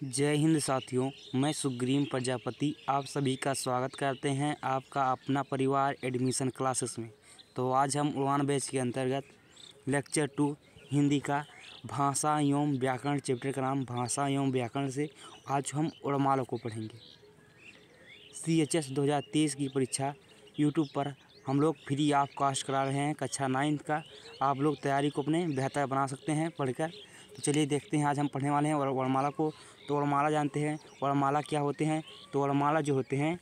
जय हिंद साथियों, मैं सुग्रीव प्रजापति आप सभी का स्वागत करते हैं आपका अपना परिवार एडमिशन क्लासेस में। तो आज हम उड़ान बैच के अंतर्गत लेक्चर 2 हिंदी का भाषा एवं व्याकरण चैप्टर का नाम भाषा एवं व्याकरण से आज हम उड़मालों को पढ़ेंगे। CHS 2023 की परीक्षा यूट्यूब पर हम लोग फ्री ऑफ कॉस्ट करा रहे हैं कक्षा 9 का। आप लोग तैयारी को अपने बेहतर बना सकते हैं पढ़कर। तो चलिए देखते हैं आज हम पढ़ने वाले हैं वर्णमाला को। तो वर्णमाला जानते हैं, वर्णमाला क्या होते हैं। तो वर्णमाला जो होते हैं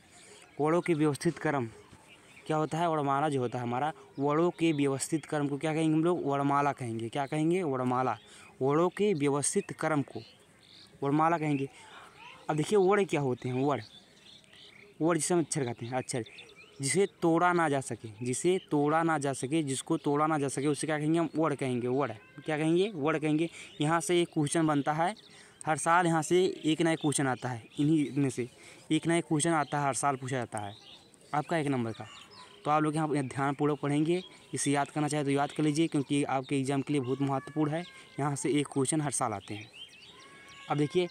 वर्णों के व्यवस्थित क्रम क्या होता है। वर्णमाला जो होता है हमारा वर्णों के व्यवस्थित क्रम को क्या कहेंगे हम लोग, वर्णमाला कहेंगे। क्या कहेंगे, वर्णमाला। वर्णों के व्यवस्थित क्रम को वर्णमाला कहेंगे। अब देखिए वर्ण क्या होते हैं। वर्ण जिसे हम अक्षर कहते हैं, अक्षर जिसे तोड़ा ना जा सके, जिसे तोड़ा ना जा सके, जिसको तोड़ा ना जा सके उसे क्या कहेंगे हम, वर्ण कहेंगे। वर्ण क्या कहेंगे, वर्ण कहेंगे। यहाँ से एक क्वेश्चन बनता है हर साल, यहाँ से एक ना एक क्वेश्चन आता है, इन्हीं में से एक ना एक क्वेश्चन आता है, हर साल पूछा जाता है आपका 1 नंबर का। तो आप लोग यहाँ ध्यानपूर्वक पढ़ेंगे। इसे याद करना चाहे तो याद कर लीजिए, क्योंकि आपके एग्जाम के लिए बहुत महत्वपूर्ण है। यहाँ से एक क्वेश्चन हर साल आते हैं। अब देखिए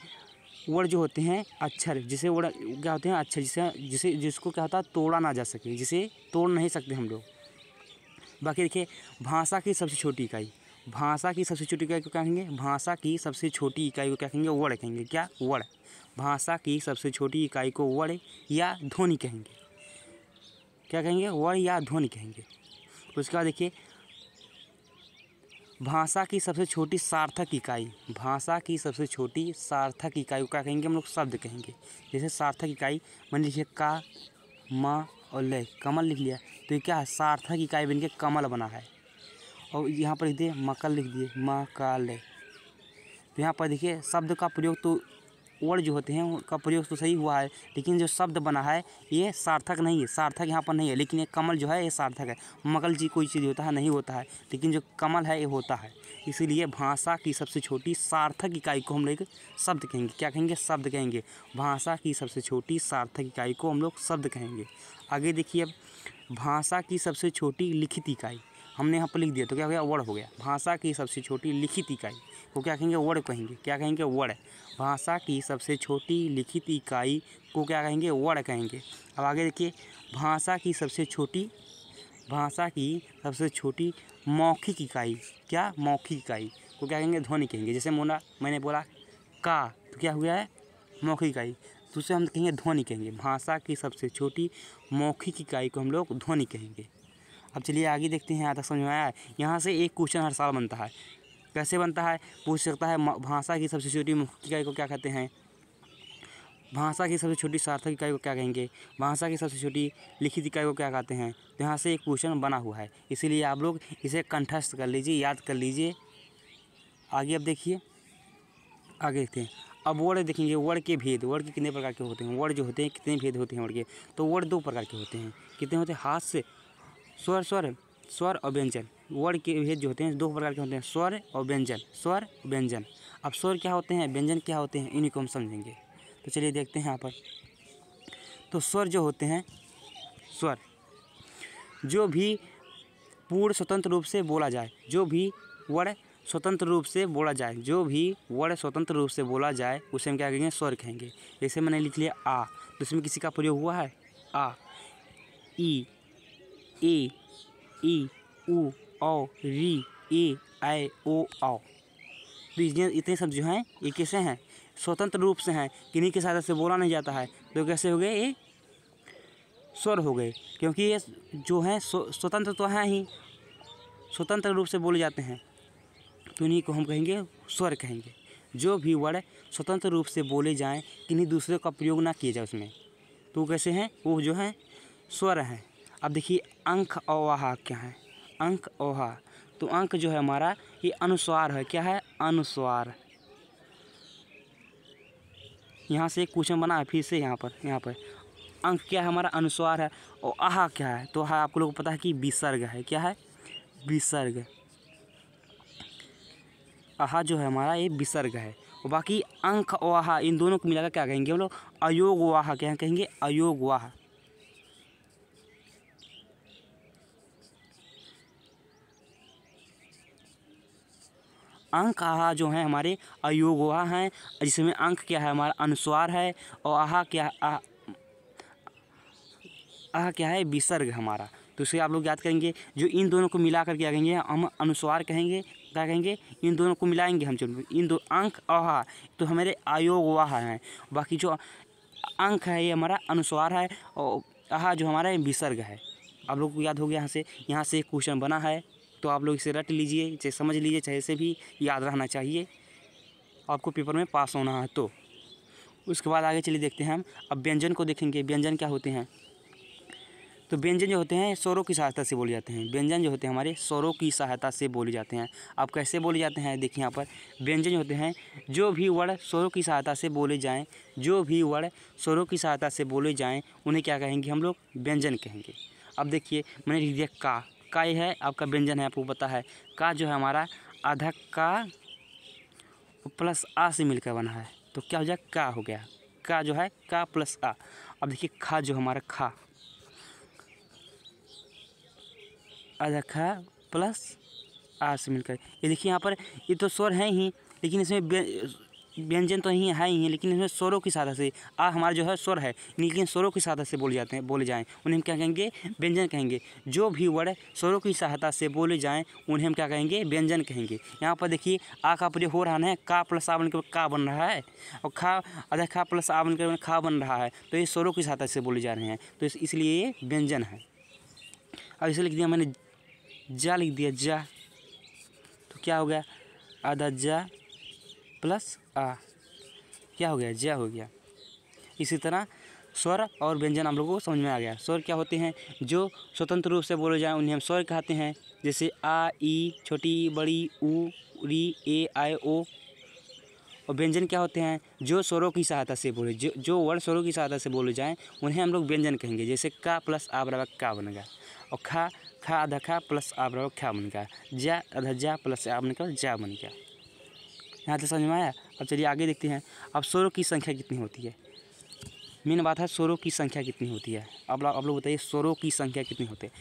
वर्ण जो होते हैं अक्षर, जिसे वर्ण क्या होते हैं, अक्षर जिसको क्या होता है, तोड़ा ना जा सके, जिसे तोड़ नहीं सकते हम लोग। बाकी देखिए भाषा की सबसे छोटी इकाई, भाषा की सबसे छोटी इकाई को क्या कहेंगे, भाषा की सबसे छोटी इकाई को क्या कहेंगे, वर्ण कहेंगे। क्या, वर्ण। भाषा की सबसे छोटी इकाई को वर्ण या ध्वनि कहेंगे। क्या कहेंगे, वर्ण या ध्वनि कहेंगे। उसके बाद देखिए भाषा की सबसे छोटी सार्थक इकाई, भाषा की सबसे छोटी सार्थक इकाई को क्या कहेंगे हम लोग, शब्द कहेंगे। जैसे सार्थक इकाई मान लीजिए का, म और ले, कमल लिख लिया तो ये क्या है, सार्थक इकाई बन के कमल बना है। और यहाँ पर लिख दिए मकल, लिख दिए म का ले। तो यहाँ पर देखिए शब्द का प्रयोग तो वर्ण जो होते हैं उनका प्रयोग तो सही हुआ है, लेकिन जो शब्द बना है ये सार्थक नहीं है, सार्थक यहाँ पर नहीं है। लेकिन ये कमल जो है ये सार्थक है। मकल जी कोई चीज़ होता है, नहीं होता है, लेकिन जो कमल है ये होता है। इसीलिए भाषा की सबसे छोटी सार्थक इकाई को हम लोग शब्द कहेंगे। क्या कहेंगे, शब्द कहेंगे। भाषा की सबसे छोटी सार्थक इकाई को हम लोग शब्द कहेंगे। आगे देखिए अब भाषा की सबसे छोटी लिखित इकाई हमने यहाँ पर लिख दिया तो क्या हो गया, वर्ण हो गया। भाषा की सबसे छोटी लिखित इकाई को क्या कहेंगे, वर्ण कहेंगे। क्या कहेंगे, वर्ण। भाषा की सबसे छोटी लिखित इकाई को क्या कहेंगे, वर्ण कहेंगे। अब आगे देखिए भाषा की सबसे छोटी मौखिक इकाई, क्या, मौखिक इकाई को क्या कहेंगे, ध्वनि कहेंगे। जैसे मैंने बोला का तो क्या हो गया है, मौखिक इकाई, तो उसे हम कहेंगे ध्वनि कहेंगे। भाषा की सबसे छोटी मौखिक इकाई को हम लोग ध्वनि कहेंगे। अब चलिए आगे देखते हैं, यहाँ तक समझ में आया है। यहाँ से एक क्वेश्चन हर साल बनता है। कैसे बनता है, पूछ सकता है भाषा की सबसे छोटी मौखिक इकाई को क्या कहते हैं, भाषा की सबसे छोटी सार्थक इकाई को क्या कहेंगे, भाषा की सबसे छोटी लिखित इकाई को क्या कहते हैं। तो यहाँ से एक क्वेश्चन बना हुआ है, इसीलिए आप लोग इसे कंठस्थ कर लीजिए, याद कर लीजिए। आगे अब देखिए, आगे देखते हैं। अब वर्ण देखेंगे, वर्ण के भेद, वर्ण के कितने प्रकार के होते हैं, वर्ण जो होते हैं कितने भेद होते हैं वर्ण के। तो वर्ण 2 प्रकार के होते हैं। कितने होते हैं, हाथ से स्वर और व्यंजन। वर्ण के भेद जो होते हैं 2 प्रकार के होते हैं, स्वर और व्यंजन। अब स्वर क्या होते हैं, व्यंजन क्या होते हैं, इन्हीं को हम समझेंगे। तो चलिए देखते हैं यहाँ पर। तो स्वर जो होते हैं, स्वर जो भी पूर्ण स्वतंत्र रूप से बोला जाए, जो भी वर्ण स्वतंत्र रूप से बोला जाए, जो भी वर्ण स्वतंत्र रूप से बोला जाए उसे हम क्या कहेंगे, स्वर कहेंगे। जैसे मैंने लिख लिया आ, तो इसमें किसी का प्रयोग हुआ है, आ, ई, ए, ई, उ, औ, री, ए, ऐ, ओ, औ। तो इतने सब जो हैं ये कैसे हैं, स्वतंत्र रूप से हैं, किन्हीं की सहायता से बोला नहीं जाता है। तो कैसे हो गए, ये स्वर हो गए, क्योंकि ये जो हैं स्वतंत्र तो हैं ही, स्वतंत्र रूप से बोले जाते हैं, तो इन्हीं को हम कहेंगे स्वर कहेंगे। जो भी वर्ण स्वतंत्र रूप से बोले जाएं, किन्हीं दूसरे का प्रयोग ना किया जाए उसमें, तो कैसे हैं, वो जो हैं स्वर हैं। अब देखिए अंक अवहा क्या है, अंक अवहा। तो अंक जो है हमारा ये अनुस्वार है। क्या है, अनुस्वार। यहाँ से एक क्वेश्चन बना है फिर से यहाँ पर अंक क्या है हमारा, अनुस्वार है। और आहा क्या है, तो आहा आप लोगों को पता है कि विसर्ग है। क्या है, विसर्ग। आहा जो है हमारा ये विसर्ग है। और बाकी अंक और आहा इन दोनों को मिलाकर क्या कहेंगे हम लोग, अयोग वाह। क्या कहेंगे, अयोग वाह। अंक आहा जो है हमारे अयोगवा हैं, जिसमें अंक क्या है हमारा अनुस्वार है, और आहा क्या है विसर्ग हमारा। तो इसे आप लोग याद करेंगे, जो इन दोनों को मिलाकर क्या कहेंगे हम अनुस्वार कहेंगे, क्या कहेंगे, इन दोनों को मिलाएंगे हम, चलो इन दो अंक आहा तो हमारे अयोगवाह हैं, बाकी जो अंक है ये हमारा अनुस्वार है, और आहा जो हमारा विसर्ग है। आप लोग को याद हो गया यहाँ से क्वेश्चन बना है, तो आप लोग इसे रट लीजिए, चाहे समझ लीजिए, चाहे इसे भी याद रहना चाहिए, आपको पेपर में पास होना है। तो उसके बाद आगे चलिए देखते हैं हम, अब व्यंजन को देखेंगे। व्यंजन क्या होते हैं, तो व्यंजन जो होते हैं स्वरों की सहायता से बोले जाते हैं। व्यंजन जो होते हैं हमारे स्वरों की सहायता से बोले जाते हैं। अब कैसे बोले जाते हैं देखिए यहाँ पर, व्यंजन जो होते हैं जो भी वर्ड स्वरों की सहायता से बोले जाएं, जो भी वर्ड स्वरों की सहायता से बोले जाएं उन्हें क्या कहेंगे हम लोग, व्यंजन कहेंगे। अब देखिए मैंने लिख दिया का ये है आपका व्यंजन है, आपको पता है का जो है हमारा आधा का प्लस आ से मिलकर बना है, तो क्या हो जाए का हो गया, का जो है का प्लस आ। अब देखिए खा जो हमारा खा, आधा खा प्लस आ से मिलकर, ये देखिए यहाँ पर ये तो स्वर है ही, लेकिन इसमें व्यंजन तो ही है ही है, लेकिन इसमें स्वरों की सहायता से आ हमारा जो है स्वर है, लेकिन स्वरों की सहायता से बोले जाएं उन्हें हम क्या कहेंगे, व्यंजन कहेंगे। जो भी वर्ड स्वरों की सहायता से बोले जाएं उन्हें हम क्या कहेंगे, व्यंजन कहेंगे। यहाँ पर देखिए आ का प्रयोग हो रहा है, का प्लस आ बनकर का बन रहा है, और खा आधा खा प्लस आ बनकर खा बन रहा है, तो ये स्वरों की सहायता से बोले जा रहे हैं, तो इसलिए ये व्यंजन है। अब इसे लिख दिया मैंने जा, लिख दिया जा, तो क्या हो गया आधा जा प्लस आ, क्या हो गया जा हो गया। इसी तरह स्वर और व्यंजन हम लोगों को समझ में आ गया। स्वर क्या होते हैं, जो स्वतंत्र रूप से बोले जाएं उन्हें हम स्वर कहते हैं, जैसे आ ई, छोटी बड़ी ऊ री ए आए ओ। और व्यंजन क्या होते हैं, जो स्वरों की सहायता से बोले, जो वर्ड स्वरों की सहायता से बोले जाएं उन्हें हम लोग व्यंजन कहेंगे, जैसे का प्लस आ बराबर का बन गया, और खा आधा खा प्लस आ बराबर खा बन गया, जा आधा जा प्लस आ बनकर जा बन गया। यहाँ तक समझ में आया। अब चलिए आगे देखते हैं, अब स्वरों की संख्या कितनी होती है। मेन बात है स्वरों की संख्या कितनी होती है। अब आप लोग बताइए स्वरों की संख्या कितनी होती है।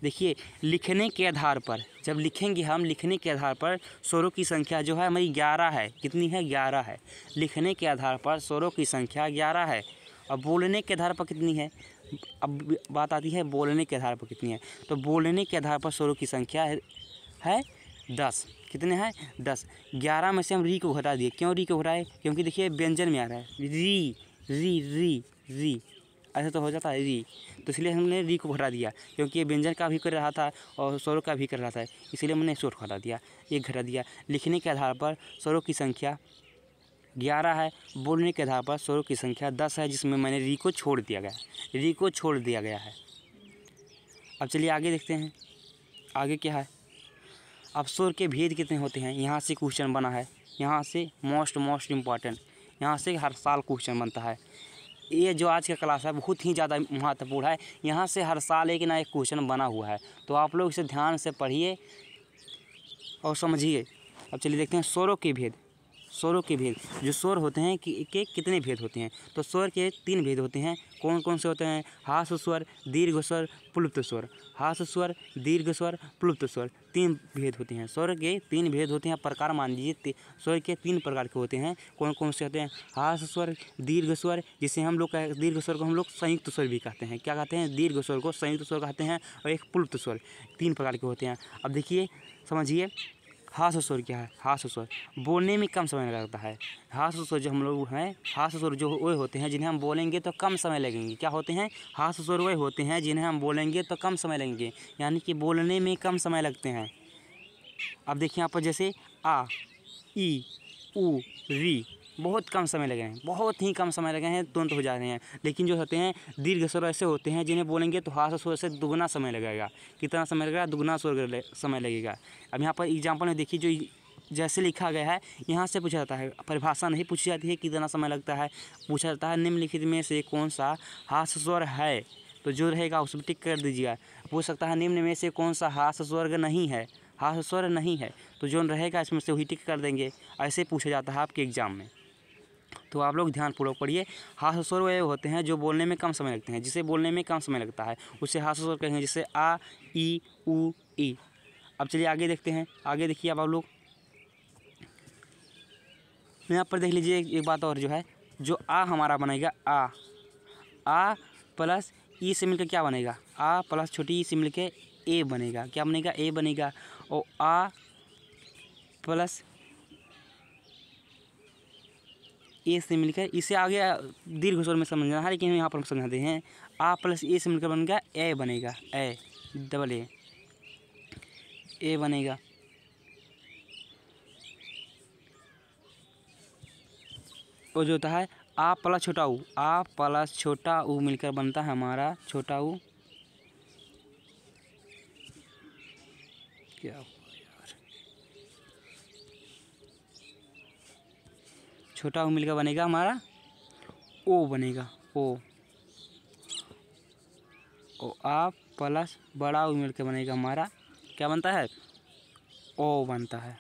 देखिए लिखने के आधार पर, जब लिखेंगे हम, लिखने के आधार पर स्वरों की संख्या जो है हमारी 11 है। कितनी है, 11 है। लिखने के आधार पर स्वरों की संख्या 11 है। अब बोलने के आधार पर कितनी है, अब बात आती है बोलने के आधार पर कितनी है। तो बोलने के आधार पर स्वरों की संख्या है 10। कितने हैं, 10। 11 में से हम री को घटा दिए। क्यों री को घटाए, क्योंकि देखिए व्यंजन में आ रहा है री री री री, ऐसा तो हो जाता है री, तो इसलिए हमने री को घटा दिया, क्योंकि ये व्यंजन का भी कर रहा था और स्वरों का भी कर रहा था, इसलिए हमने इसको घटा दिया, ये घटा दिया। लिखने के आधार पर स्वरों की संख्या 11 है, बोलने के आधार पर स्वरों की संख्या 10 है, जिसमें मैंने री को छोड़ दिया गया, री को छोड़ दिया गया है। अब चलिए आगे देखते हैं, आगे क्या है। अब स्वर के भेद कितने होते हैं, यहाँ से क्वेश्चन बना है, यहाँ से मोस्ट इम्पॉर्टेंट, यहाँ से हर साल क्वेश्चन बनता है। ये जो आज का क्लास है बहुत ही ज़्यादा महत्वपूर्ण है, यहाँ से हर साल एक ना एक क्वेश्चन बना हुआ है, तो आप लोग इसे ध्यान से पढ़िए और समझिए। अब चलिए देखते हैं स्वरों के भेद। स्वरों के भेद, जो स्वर होते हैं कि कितने भेद होते हैं, तो स्वर के 3 भेद होते हैं। कौन कौन से होते हैं, हास स्वर, दीर्घ स्वर, प्लुप्त स्वर। हास स्वर, दीर्घ स्वर, प्लुप्त स्वर, 3 भेद होते हैं। स्वर के 3 भेद होते हैं, प्रकार मान लीजिए स्वर के 3 प्रकार के होते हैं। कौन कौन से होते हैं, हास स्वर, दीर्घ स्वर, जिसे हम लोग दीर्घ स्वर को हम लोग संयुक्त स्वर भी कहते हैं। क्या कहते हैं, दीर्घ स्वर को संयुक्त स्वर कहते हैं, और एक प्लुप्त स्वर। 3 प्रकार के होते हैं। अब देखिए समझिए, हास स्वर क्या है, हास स्वर बोलने में कम समय लगता है। हास स्वर जो हम लोग हैं, हास स्वर जो वो होते हैं जिन्हें हम बोलेंगे तो कम समय लगेंगे। क्या होते हैं, हास स्वर वे होते हैं जिन्हें हम बोलेंगे तो कम समय लगेंगे, यानी कि बोलने में कम समय लगते हैं। अब देखिए यहाँ पर जैसे आ, ई, ऊ, री, बहुत कम समय लगे हैं, बहुत ही कम समय लगे हैं, तुरंत हो जा रहे हैं। लेकिन जो होते हैं दीर्घ स्वर ऐसे होते हैं जिन्हें बोलेंगे तो हास स्वर से दुगना समय लगेगा। कितना समय लगेगा, दुगना स्वर समय लगेगा। अब यहाँ पर एग्जाम्पल में देखिए, जो जैसे लिखा गया है यहाँ से पूछा जाता है, परिभाषा नहीं पूछी जाती है कितना समय लगता है, पूछा जाता है निम्नलिखित में से कौन सा हास स्वर है, तो जो रहेगा उसमें टिक कर दीजिएगा। पूछ सकता है निम्न में से कौन सा हास स्वर नहीं है, हास स्वर नहीं है, तो जो रहेगा इसमें से वही टिक कर देंगे। ऐसे पूछा जाता है आपके एग्जाम में, तो आप लोग ध्यानपूर्वक पढ़िए। हास स्वर वे होते हैं जो बोलने में कम समय लगते हैं, जिसे बोलने में कम समय लगता है उसे हास स्वर कहेंगे, जैसे आ, ई, ऊ, ई। अब चलिए आगे देखते हैं, आगे देखिए अब आप लोग, यहाँ पर देख लीजिए एक बात और जो है, जो आ हमारा बनेगा आ प्लस ई से मिलकर क्या बनेगा, आ प्लस छोटी ई से मिलकर ए बनेगा, क्या बनेगा, ए बनेगा। और आ प्लस ए से मिलकर, इसे आगे दीर्घ स्वर में समझना है, लेकिन यहाँ पर हम समझाते हैं। आ प्लस ए से मिलकर बनेगा ए बनेगा, ए डबल ए बनेगा। और जो होता है आ प्लस छोटा ऊ, आ प्लस छोटा ऊ मिलकर बनता है हमारा छोटा ऊ, क्या छोटा ऊ मिलकर बनेगा हमारा ओ बनेगा, ओ आ प्लस बड़ा ऊ मिलकर बनेगा हमारा क्या बनता है, ओ बनता है।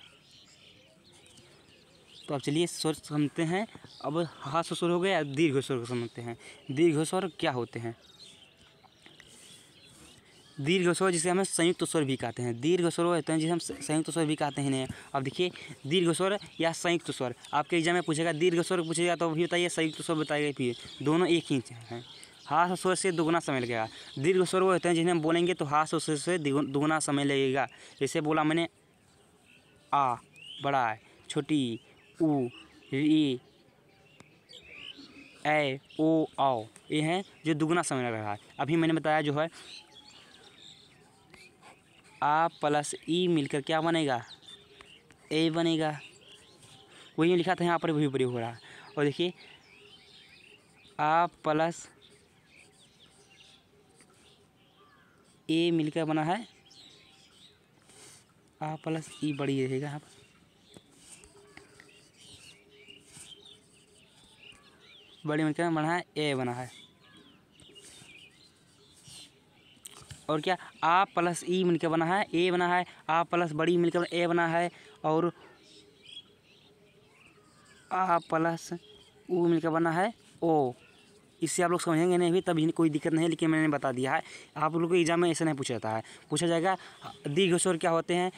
तो अब चलिए स्वर समझते हैं। अब ह्रस्व स्वर हो गया, दीर्घ स्वर को समझते हैं। दीर्घ स्वर क्या होते हैं। दीर्घ स्वर जिसे हम संयुक्त स्वर भी कहते हैं, दीर्घ स्वर होते हैं जिसे हम संयुक्त स्वर भी कहते हैं इन्हें। अब देखिए दीर्घ स्वर या संयुक्त स्वर, आपके एग्जाम में पूछेगा दीर्घ स्वर पूछेगा तो भी बताइए, संयुक्त स्वर बताइए, फिर दोनों एक ही हैं। ह्रस्व स्वर से दुगुना समय लगेगा। दीर्घ स्वर वो होते हैं जिन्हें हम बोलेंगे तो ह्रस्व स्वर से दुगुना समय लगेगा। जैसे बोला मैंने आ बड़ा है, छोटी ऊ, ई, ए, ओ, आओ, ये हैं जो दुगुना समय लग रहा है। अभी मैंने बताया जो है आ प्लस ई मिलकर क्या बनेगा, ए बनेगा। वही लिखा था यहाँ पर भी प्रयोग हो रहा है। और देखिए आ प्लस ए मिलकर बना है आ प्लस ई, बड़ी रहेगा यहाँ पर, बड़ी मिलकर बना है ए बना है। और क्या आ प्लस ई मिलकर बना है ए बना है, आ प्लस बड़ी मिलकर ए बना है, और आ प्लस ऊ मिलकर बना है ओ। इससे आप लोग समझेंगे नहीं भी तभी कोई दिक्कत नहीं है, लेकिन मैंने बता दिया है। आप लोगों को एग्जाम में ऐसा नहीं पूछा जाता है। पूछा जाएगा दीर्घ स्वर क्या होते हैं।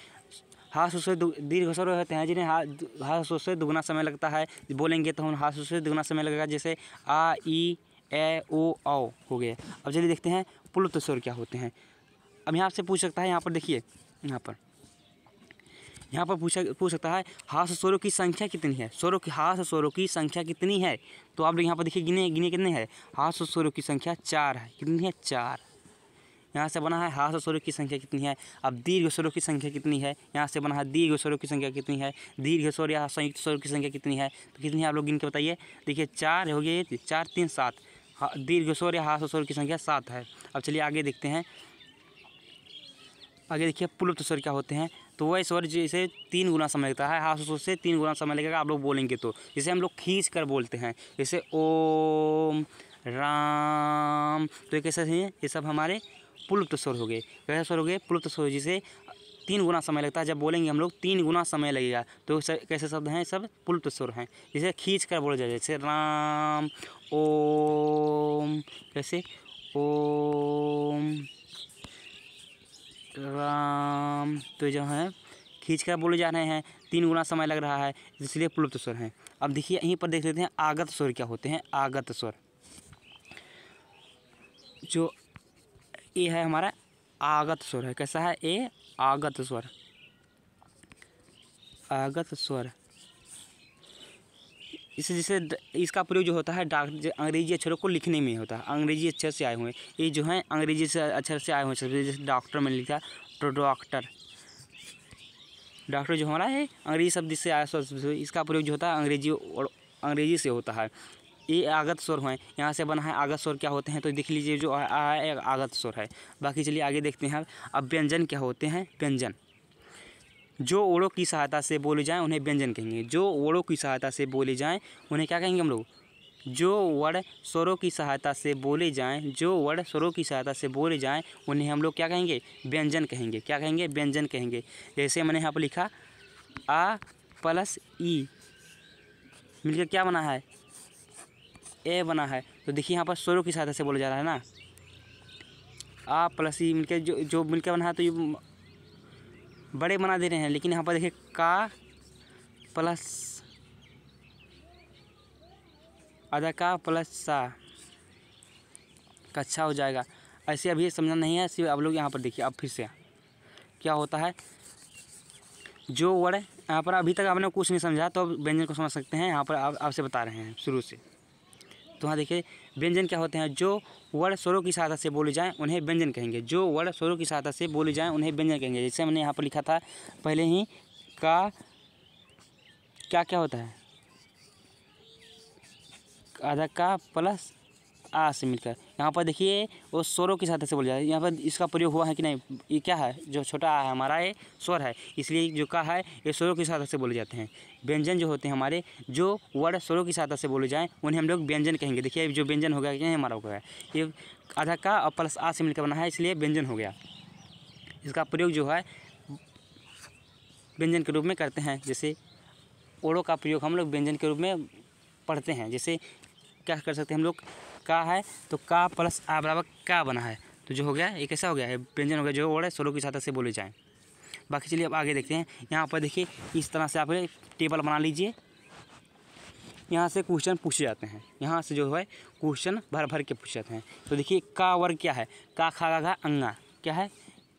ह्रस्व स्वर दीर्घ स्वर होते हैं जिन्हें ह्रस्व स्वर से दुगुना समय लगता है। बोलेंगे तो हम ह्रस्व स्वर से दुगुना समय लगेगा। जैसे आ, ई, ए, ओ, औ हो गए। अब चलिए देखते हैं प्लुत स्वर क्या होते हैं। अब यहाँ से पूछ सकता है, यहाँ पर देखिए, यहाँ पर पूछ सकता है ह्रस्व स्वरों की संख्या कितनी है, ह्रस्व स्वरों की संख्या कितनी है। तो आप लोग यहाँ पर देखिए गिने कितने हैं। ह्रस्व स्वरों की संख्या 4 है। कितनी है, 4। यहाँ से बना है ह्रस्व स्वरों की संख्या कितनी है। अब दीर्घ स्वरों की संख्या कितनी है, यहाँ से बना है दीर्घ स्वरों की संख्या कितनी है। दीर्घ स्वर या संयुक्त स्वरों की संख्या कितनी है, तो कितनी है आप लोग गिन के बताइए। देखिए 4 हो गए, 4, 3, 7। दीर्घ स्वर या ह्रस्व स्वर की संख्या 7 है। अब चलिए आगे देखते हैं। आगे देखिए प्लुत स्वर क्या होते हैं। तो वह स्वर जैसे 3 गुना समय लगता है, ह्रस्व स्वर से 3 गुना समय लगेगा आप लोग बोलेंगे तो। जैसे हम लोग खींच कर बोलते हैं, जैसे ओम, राम, तो ये कैसे हैं, ये सब हमारे प्लुत स्वर हो गए। कैसे स्वर हो गए, प्लुत स्वर, जिसे 3 गुना समय लगता है। जब बोलेंगे हम लोग 3 गुना समय लगेगा, तो कैसे शब्द हैं, सब प्लुत स्वर हैं। जैसे खींच कर बोला जाए, जैसे राम, ओम, कैसे ओम राम, तो जो है खींच कर बोले जा रहे हैं, 3 गुना समय लग रहा है, इसलिए प्लुत स्वर हैं। अब देखिए यहीं पर देख लेते हैं आगत स्वर क्या होते हैं। आगत स्वर, जो ये है हमारा आगत स्वर है। कैसा है ये, आगत स्वर। आगत स्वर इसे जैसे इसका प्रयोग जो होता है अंग्रेजी अक्षरों को लिखने में होता है। अंग्रेजी अक्षर से आए हुए ये जो हैं अंग्रेजी से अक्षर से आए हुए शब्द, जैसे डॉक्टर में लिखा डॉक्टर, डॉक्टर जो हमारा है अंग्रेजी शब्द से आया, इसका प्रयोग जो होता है अंग्रेजी से होता है। ये आगत स्वर हैं। यहाँ से बना है आगत स्वर क्या होते हैं, तो देख लीजिए जो आगत स्वर है। बाकी चलिए आगे देखते हैं। अब व्यंजन क्या होते हैं। व्यंजन जो ओड़ों की सहायता से बोले जाएं उन्हें व्यंजन कहेंगे। जो ओड़ों की सहायता से बोले जाएं उन्हें क्या कहेंगे हम लोग, जो वर्ण स्वरों की सहायता से बोले जाएं, जो वर्ण स्वरों की सहायता से बोले जाएं उन्हें हम लोग क्या कहेंगे, व्यंजन कहेंगे। क्या कहेंगे, व्यंजन कहेंगे। जैसे मैंने यहाँ पर लिखा आ प्लस ई मिलकर क्या बना है, ए बना है। तो देखिए यहाँ पर स्वरों की सहायता से बोला जा रहा है ना। आ प्लस ई मिलकर जो मिलकर बना है, तो ये बड़े बना दे रहे हैं। लेकिन यहाँ पर देखिए का प्लस आधा का प्लस सा कच्छा हो जाएगा। ऐसे अभी समझना नहीं है, सिर्फ आप लोग यहाँ पर देखिए। अब फिर से क्या होता है, जो वर्ड यहाँ पर अभी तक आपने कुछ नहीं समझा तो व्यंजन को समझ सकते हैं। यहाँ पर आपसे बता रहे हैं शुरू से। तो यहाँ देखिए व्यंजन क्या होते हैं, जो वर्ड स्वरों की सहायता से बोले जाएं उन्हें व्यंजन कहेंगे। जो वर्ड स्वरों की सहायता से बोले जाएं उन्हें व्यंजन कहेंगे। जैसे हमने यहाँ पर लिखा था पहले ही, का क्या होता है, आधा का प्लस आ से मिलकर। यहाँ पर देखिए वो स्वरों की सहायता से बोला जाए। यहाँ पर इसका प्रयोग हुआ है कि नहीं, ये क्या है, जो छोटा आ है हमारा ये स्वर है, इसलिए जो का है ये स्वरों की सहायता से बोले जाते हैं। व्यंजन जो होते हैं हमारे, जो वर्ड स्वरों की सहायता से बोले जाएँ उन्हें हम लोग व्यंजन कहेंगे। देखिए जो व्यंजन हो गया क्या हमारा हो गया, ये आधा का और प्लस आ से मिलकर बना है, इसलिए व्यंजन हो गया। इसका प्रयोग जो है व्यंजन के रूप में करते हैं। जैसे ओड़ों का प्रयोग हम लोग व्यंजन के रूप में पढ़ते हैं। जैसे क्या कर सकते हैं हम लोग, का है तो का प्लस आ बराबर का बना है, तो जो हो गया ये कैसा हो गया है, व्यंजन हो गया, जो वर्ड स्वरों की सहायता से बोले जाएं। बाकी चलिए अब आगे देखते हैं। यहाँ पर देखिए इस तरह से आप टेबल बना लीजिए। यहाँ से क्वेश्चन पूछे जाते हैं, यहाँ से जो है क्वेश्चन भर भर के पूछे जाते हैं। तो देखिए का वर्ग क्या है, का खा गा घा अंगा क्या है,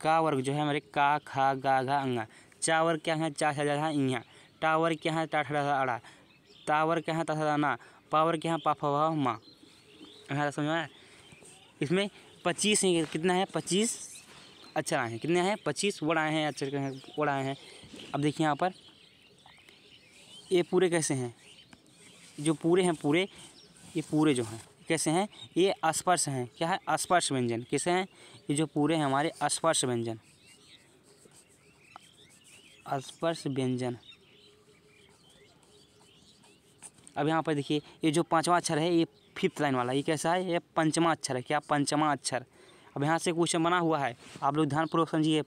का वर्ग जो है हमारे का खा गा घा अंगा। चा वर्ग क्या है, चा छा जा इहाँ। टा वर्ग क्या है, टा ठड़ा अड़ा। ता वर्ग क्या है, ता था ना। पा वर्ग क्या है, पा फा माँ। समझ में आया। इसमें 25 कितना है, 25 अक्षर आए हैं। कितने हैं, 25 वर्ड आए हैं, अक्षर वर्ड आए हैं। अब देखिए यहाँ पर ये पूरे कैसे हैं, जो पूरे हैं पूरे, ये पूरे जो हैं कैसे हैं, ये स्पर्श हैं। क्या है, स्पर्श व्यंजन। कैसे हैं, ये जो पूरे हैं हमारे स्पर्श व्यंजन, स्पर्श व्यंजन। अब यहाँ पर देखिए ये जो पांचवा अक्षर है, ये 5th लाइन वाला, ये कैसा है, ये पंचमा अक्षर है। क्या, पंचमा अक्षर। अब यहाँ से क्वेश्चन बना हुआ है, आप लोग ध्यानपूर्वक समझिए।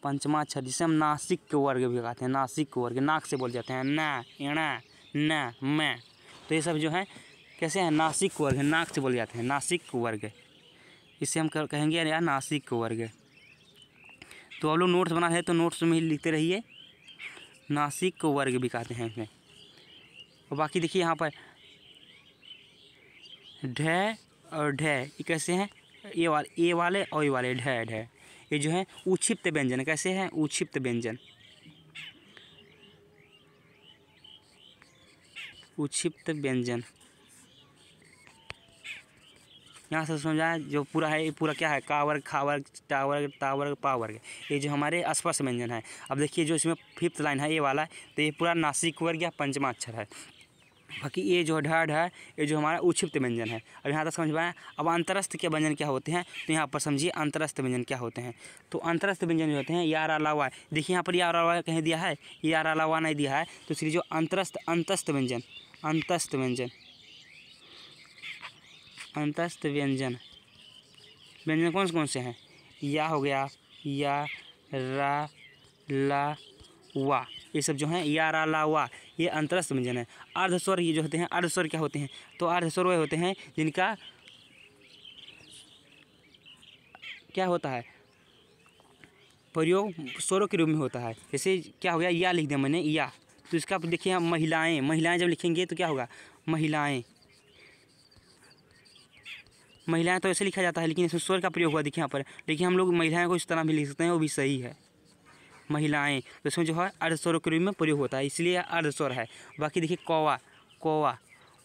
पंचमा अक्षर, जिसे हम नासिक के वर्ग भी कहते हैं। नासिक के वर्ग, नाक से बोल जाते हैं, ना इणा न मैं। तो ये सब जो है कैसे हैं, नासिक वर्ग है, नाक से बोले जाते हैं, नासिक वर्ग। इससे हम कहेंगे यार नासिक वर्ग। तो आप लोग नोट्स बना रहे तो नोट्स में ही लिखते रहिए, नासिक वर्ग भी कहते हैं इसमें। और बाकी देखिए यहाँ पर ढ और ढ, ये कैसे हैं, ये वाले और ये वाले ढ, ये जो है उक्षिप्त व्यंजन। कैसे हैं, उक्षिप्त व्यंजन, उक्षिप्त व्यंजन। यहाँ से समझाया जो पूरा है, ये पूरा क्या है, का वर्ग, खा वर्ग, टा वर्ग, ता वर्ग, पा वर्ग, ये जो हमारे स्पर्श व्यंजन है। अब देखिए जो इसमें 5th लाइन है ये वाला, तो ये पूरा नासिक वर्ग या पंचमा अक्षर है। बाकी ये जो ढ ये जो हमारा उक्षिप्त व्यंजन है। अब यहाँ तक समझ में आया। अब अंतरस्थ के व्यंजन क्या होते हैं, तो यहाँ पर समझिए अंतरस्थ व्यंजन क्या होते हैं। तो अंतरस्थ व्यंजन जो होते हैं, या रा वा, देखिए यहाँ पर या रा वा कहीं दिया है, या रा वा नहीं दिया है, तो इसलिए जो अंतस्थ व्यंजन, अंतस्थ व्यंजन, अंतस्थ व्यंजन, व्यंजन कौन से हैं, या हो गया, या रा ला वा, ये सब जो हैं या रा ला वा, ये अंतरस्थ व्यंजन है। अर्धस्वर ये जो होते हैं, अर्धस्वर क्या होते हैं, तो अर्धस्वर वे होते हैं जिनका क्या होता है, प्रयोग स्वरों के रूप में होता है। जैसे क्या हो गया, या लिख दिया मैंने, या, तो इसका देखिए हम महिलाएं जब लिखेंगे तो क्या होगा, महिलाएं तो ऐसे लिखा जाता है, लेकिन इसमें स्वर का प्रयोग हुआ देखिए यहाँ पर। लेकिन हम लोग महिलाएं को इस तरह भी लिख सकते हैं, वो भी सही है, महिलाएं। तो इसमें जो है अर्धस्वरों के रूप में प्रयोग होता है, इसलिए अर्धस्वर है। बाकी देखिए कौवा,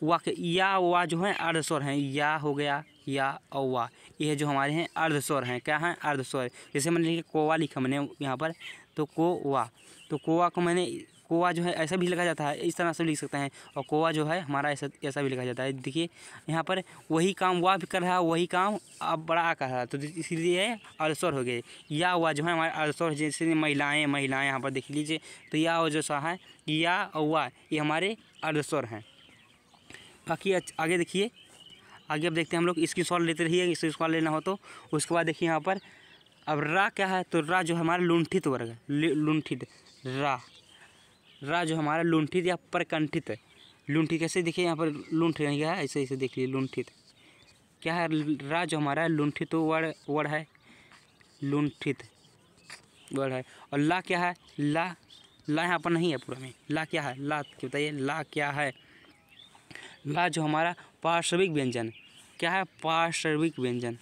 वा के या वा जो है अर्धस्वर हैं, या हो गया, या और वा, ये जो हमारे हैं अर्धस्वर हैं। क्या हैं, अर्धस्वर। जैसे मैंने लिखा कौवा लिखा मैंने यहाँ पर, तो कौवा, तो कौवा को मैंने, कौवा जो है ऐसा भी लिखा जाता है, इस तरह से लिख सकते हैं, और कौवा जो है हमारा ऐसा भी लिखा जाता है। देखिए यहाँ पर वही काम वा भी कर रहा है, वही काम अब बड़ा आ कर रहा है, तो इसीलिए अर्धस्वर हो गए। या वा जो है हमारे अर्धस्वर, जैसे महिलाएं यहाँ पर देख लीजिए, तो या जो सा है, या और वा, ये हमारे अर्धस्वर हैं। बाकी आगे देखिए, आगे अब देखते हैं हम लोग, इसकी सॉल्व लेते रहिए, इसकी सॉल्व लेना हो तो। उसके बाद देखिए यहाँ पर अब रा क्या है, तो रा जो हमारा लुंठित वर्ग है, लुंठित, रा जो हमारा लुंठित या परकंठित है। लुंठित कैसे, देखिए यहाँ पर लुंठ नहीं है, ऐसे देखिए लुंठित क्या है, रा जो हमारा लुंठित वर्ड है, लुंठित वर्ड है। और ला क्या है, ला ला यहाँ पर नहीं है पूरा में। ला क्या है, ला बताइए, ला क्या है। ला जो हमारा पार्श्विक व्यंजन, क्या है, पार्श्विक व्यंजन।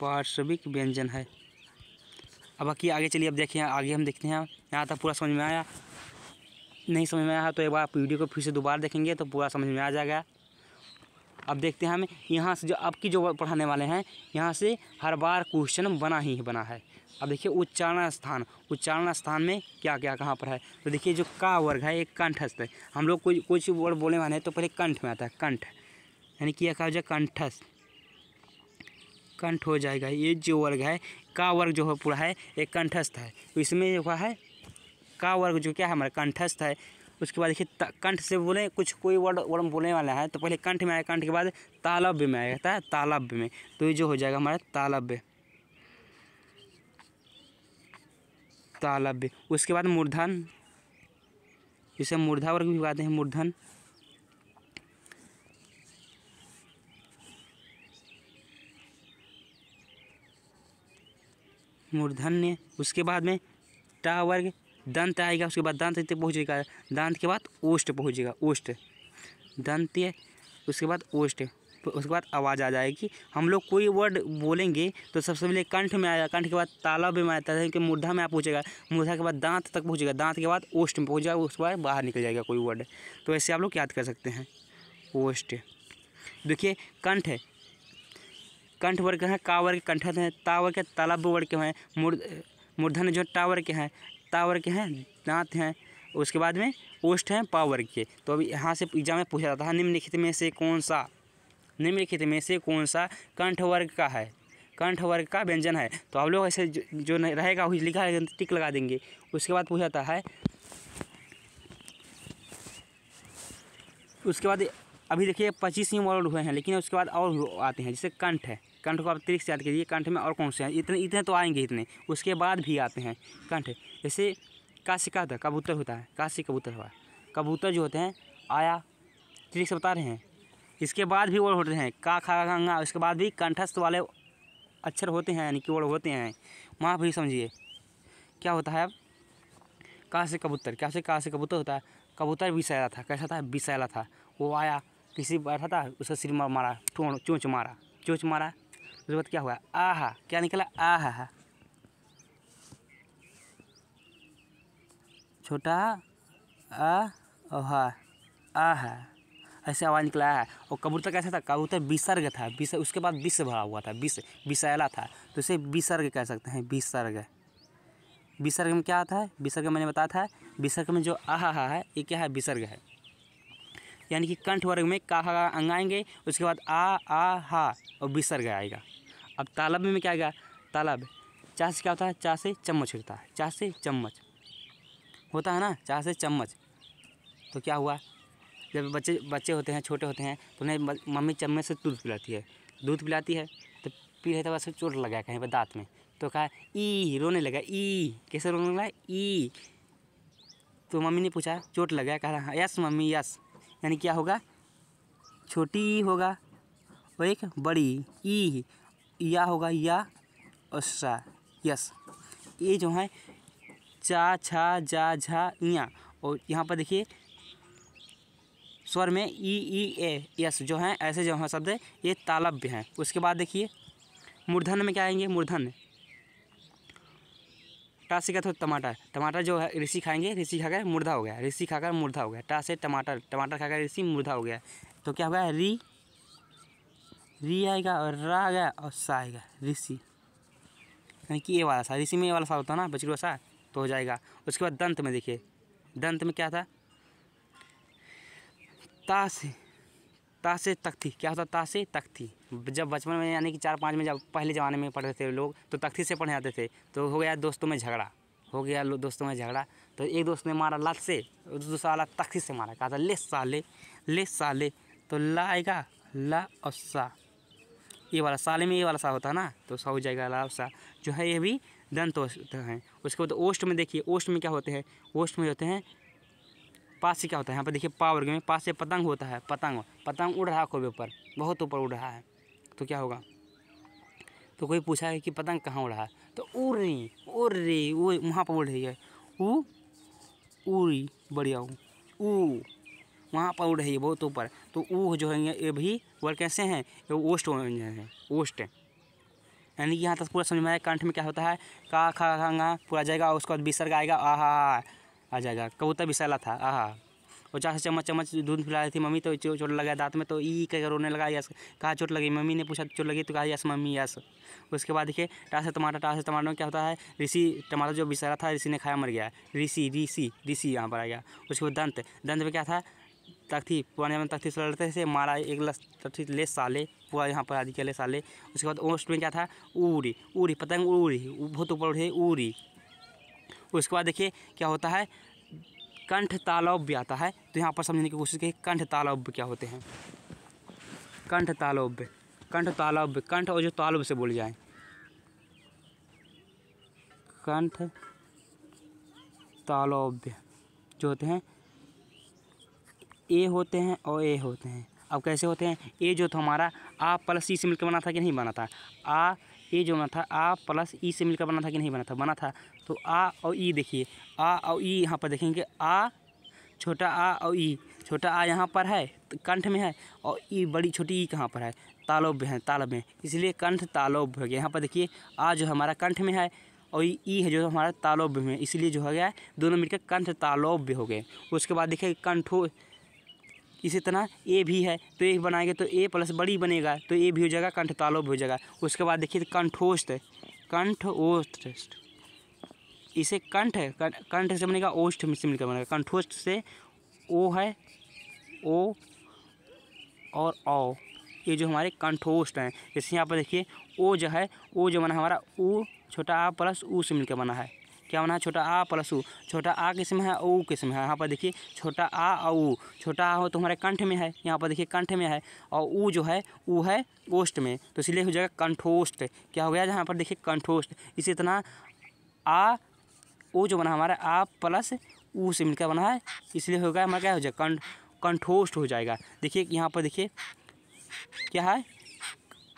पार्श्विक व्यंजन है। अब बाकी आगे चलिए, अब देखिए आगे हम देखते हैं। यहाँ तक पूरा समझ में आया? नहीं समझ में आया तो एक बार आप वीडियो को फिर से दोबारा देखेंगे तो पूरा समझ में आ जाएगा। अब देखते हैं हम यहाँ से जो अब की जो पढ़ाने वाले हैं, यहाँ से हर बार क्वेश्चन बना ही बना है। अब देखिए उच्चारण स्थान, उच्चारण स्थान में क्या क्या कहाँ पर है। तो देखिए जो का वर्ग है एक कंठस्थ है। हम लोग कुछ वर्ड बोलने वाले हैं तो पहले कंठ में आता है, कंठ, यानी कि क्या हो जाए, कंठस्थ, कंठ हो जाएगा। ये जो वर्ग है का वर्ग जो है पूरा है एक कंठस्थ है। तो इसमें जो है का वर्ग जो क्या है हमारा कंठस्थ है। उसके बाद देखिए कंठ से बोले कुछ कोई वर्ड बोलने वाला है तो पहले कंठ में आएगा, कंठ के बाद तालव्य में आएगा, है तालव्य में। तो ये जो हो जाएगा हमारा तालव्य, तालव्य। उसके बाद मूर्धन, जिसे मूर्धा वर्ग भी कहते हैं, मूर्धन। मूर्धन्य। उसके बाद में टा वर्ग, दंत आएगा, उसके बाद दांत तक पहुँचेगा, दांत के बाद ओष्ठ पहुँचेगा, ओष्ठ, दंत्य। उसके बाद ओष्ठ, उसके बाद आवाज़ आ जाएगी। हम लोग कोई वर्ड बोलेंगे तो सबसे पहले कंठ में आएगा, कंठ के बाद तालव्य में आता है कि मूर्धा में आप पहुँचेगा, मूर्धा के बाद दांत तक पहुँचेगा, दांत के बाद ओष्ठ में पहुँच जाएगा, उसके बाद बाहर निकल जाएगा कोई वर्ड। तो ऐसे आप लोग याद कर सकते हैं, ओष्ठ। देखिए कंठ है, कंठ वर्ग है, का वर्ग कंठस्थ है, ता वर्ग के तालव्य वर्ग के हैं, मूर्धन्य जो टा वर्ग के हैं, ता वर्ग के हैं, दांत हैं। उसके बाद में ओष्ठ हैं पा वर्ग के। तो अभी यहाँ से एग्जाम में पूछा जाता है निम्नलिखित में से कौन सा, निम्नलिखित में से कौन सा कंठ वर्ग का है, कंठ वर्ग का व्यंजन है। तो आप लोग ऐसे जो रहेगा वही लिखा है टिक लगा देंगे। उसके बाद पूछा जाता है, उसके बाद अभी देखिए 25 ही वर्ड हुए हैं, लेकिन उसके बाद और आते हैं। जैसे कंठ है, कंठ को आप तरीके से याद कीजिए, कंठ में और कौन से हैं, इतने इतने तो आएंगे इतने। उसके बाद भी आते हैं कंठ, जैसे काशिका था, कबूतर होता है, काशी कबूतर हुआ, कबूतर जो होते हैं आया, तरीके से बता रहे हैं। इसके बाद भी वर्ड होते हैं का खा गंगा, उसके बाद भी कंठस्थ वाले अक्षर होते हैं, यानी कि वर्ड होते हैं। वहाँ भी समझिए क्या होता है। अब का से कबूतर, क्या से का से कबूतर होता है, कबूतर विषैला था, कैसा था, विषैला था। वो आया, किसी बैठा था, उसका सिर मारा, चोंच मारा, चोंच मारा। उसके बाद क्या हुआ, आहा, क्या निकला, आहा, छोटा आ, आहा, ऐसे आवाज़ निकला है। और कबूतर कैसा था, कबूतर विसर्ग था, उसके बाद विष भरा हुआ था, विषैला था, तो इसे विसर्ग कह सकते हैं, विसर्ग। विसर्ग में क्या आता है, विसर्ग मैंने बताया था, विसर्ग में जो आहा है ये क्या है, विसर्ग है। यानी कि कंठ वर्ग में का अंग आएंगे, उसके बाद आ हा और विसर्ग आएगा। अब तालव्य में क्या आएगा, तालव्य, चा से क्या होता है, चा से चम्मच होता है, चा से चम्मच होता है ना, चा से चम्मच। तो क्या हुआ, जब बच्चे होते हैं, छोटे होते हैं, तो उन्हें मम्मी चम्मच से दूध पिलाती है, दूध पिलाती है तो पी रहे थे, बस चोट लगा कहीं पर दांत में, तो कहा ई, रोने लगा, ई, कैसे रोने लगा, ई। तो मम्मी ने पूछा चोट लगा, कहा यस मम्मी यस, यानी क्या होगा, छोटी ई होगा और एक बड़ी ई, या होगा, या और सा, यस। ये जो है चा छा जा झा इया, और यहाँ पर देखिए स्वर में ई ए यस जो है, ऐसे जो है शब्द ये तालव्य हैं। उसके बाद देखिए मूर्धन्य में क्या आएंगे, मूर्धन्य, टा से क्या था, टमाटर, टमाटर जो है ऋषि खाएंगे, ऋषि खाकर मूर्धा हो गया, ऋषि खाकर मूर्धा हो गया। टा से टमाटर, टमाटर खाकर ऋषि मूर्धा हो गया। तो क्या होगा, री, री आएगा और रा आएगा और सा आएगा, ऋषि, यानी कि ये वाला सा, ऋषि में ये वाला सा होता है ना, बचड़ुआ सा, तो हो जाएगा। उसके बाद दंत में देखिए, दंत में क्या था, ता से तख्ती, क्या होता, ता से तख्ती। जब बचपन में यानी कि 4-5 में जब पहले ज़माने में पढ़ते थे लोग तो तख्ती से पढ़ने आते थे। तो हो गया दोस्तों में झगड़ा, हो गया दोस्तों में झगड़ा, तो एक दोस्त ने मारा लात से, दूसरा वाला तख्ती से मारा, कहा था ले साले, ले साले। तो ला आएगा, ला और सा, ये वाला साले में ये वाला सा होता है ना, तो सा हो जाएगा, ला और सा जो है ये भी दंत हैं। उसके बाद ओष्ठ में देखिए, ओष्ठ में क्या होते हैं, ओष्ठ में होते हैं पास से क्या होता है, यहाँ पर देखिए पा वर्ग में पास से पतंग होता है, पतंग, पतंग उड़ रहा है खूब ऊपर, बहुत ऊपर उड़ रहा है, तो क्या होगा, तो कोई पूछा है कि पतंग कहाँ उड़ा है, तो उड़ रही वो वहाँ पर उड़ रही है, उड़ी बढ़िया ऊ वहाँ पर उड़ रही है बहुत ऊपर। तो ऊ जो है ये भी वर्ड कैसे हैं, ये ओस्ट है, ओस्ट है। यानी कि यहाँ तक पूरा समझ में आया। कंठ में क्या होता है, का खा खांगा पूरा जाएगा, उसके बाद विसर्ग आएगा, आहा आ जाएगा। कबूतर विसर्ला था, आहा। और चार से चम्मच दूध पिला रही थी मम्मी, तो चोट लगा दांत में, तो ई कह रोने लगा, यस। कहा चोट लगी, मम्मी ने पूछा चोट लगी, तो कहा यस मम्मी यस। उसके बाद देखिए टा से टमाटर में क्या होता है, ऋषि टमाटर जो विसरा था ऋषि ने खाया मर गया, ऋषि यहाँ पर आ गया। उसके बाद दंत में क्या था, तख्ती, पुराने में तख्ती से लड़ते थे, मारा एक तख्ती ले साले, पूरा यहाँ पर आदि के ले साले। उसके बाद ओस्ट में क्या था, उड़ी पतंग उड़ी, बहुत ऊपर उड़े उड़ी। उसके बाद देखिए क्या होता है, कंठ तालव्य आता है। तो यहाँ पर समझने की कोशिश की, कंठ तालव्य क्या होते हैं। कंठ तालव्य कंठ और जो तालव्य से बोल जाए, कंठ तालव्य जो होते हैं ए होते हैं और ए होते हैं। अब कैसे होते हैं, ए जो था हमारा आ प्लस ई से मिलकर बना था कि नहीं बना था, आ ए जो बना था आ प्लस ई से मिलकर बना था कि नहीं बना था। तो आ और ई देखिए, आ और ई यहाँ पर देखेंगे, आ छोटा आ और ई, छोटा आ यहाँ पर है तो कंठ में है, और ई बड़ी छोटी ई कहाँ पर है, तालव्य है, तालब में, इसलिए कंठ तालव्य हो गया। यहाँ पर देखिए आ जो हमारा कंठ में है और ई है जो हमारा तालव्य में, इसलिए जो हो गया दोनों मिलकर कंठ तालव्य हो गए। उसके बाद देखिए कंठो, इसी तरह ए भी है, तो ए बनाएंगे तो ए प्लस बड़ी बनेगा, तो ए भी हो जाएगा, कंठ तालव्य हो जाएगा। उसके बाद देखिए कंठोष्ठ, इसे कंठ से बनेगा, ओष्ठ से मिलकर बनेगा। कंठोष्ठ से ओ है, ओ और औ, ये जो हमारे कंठोष्ठ हैं। जैसे यहाँ पर देखिए ओ जो है, ओ जो बना हमारा ऊ छोटा आ प्लस ऊ से मिलकर बना है। क्या बना है, छोटा आ प्लस ऊ। छोटा आ किस में है, ओ किस में है। यहाँ पर देखिए छोटा आ और ऊ, छोटा आ हो तो हमारे कंठ में है, यहाँ पर देखिए कंठ में है, और ऊ जो है ऊ है ओष्ठ में, तो इसलिए हो जाएगा कंठोष्ठ। क्या हो गया, यहाँ पर देखिए कंठोष्ठ। इसी तरह आ ओ जो बना हमारा आ प्लस ऊ से मिलकर बना है, इसलिए होगा हमारा क्या हो जाएगा, कंठोष्ठ हो जाएगा। देखिए यहाँ पर देखिए क्या है,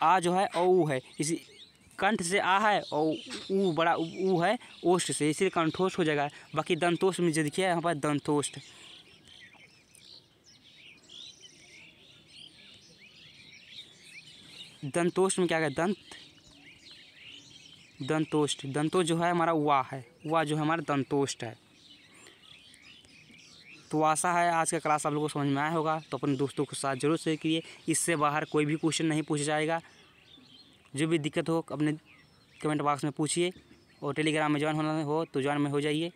आ जो है और ऊ है, इसी कंठ से आ है और ऊ बड़ा ऊ है ओष्ठ से, इसलिए कंठोष्ठ हो जाएगा। बाकी दंतोष्ठ में जो देखिए यहाँ पर दंतोष्ठ, दंतोष्ठ में क्या है, दंतोष्ठ जो है हमारा वा है, वा जो है हमारा दंतोष्ठ है। तो आशा है आज का क्लास आप लोगों को समझ में आया होगा, तो अपने दोस्तों के साथ जरूर शेयर कीजिए। इससे बाहर कोई भी क्वेश्चन नहीं पूछा जाएगा, जो भी दिक्कत हो अपने कमेंट बॉक्स में पूछिए, और टेलीग्राम में ज्वाइन होना हो तो ज्वाइन में हो जाइए।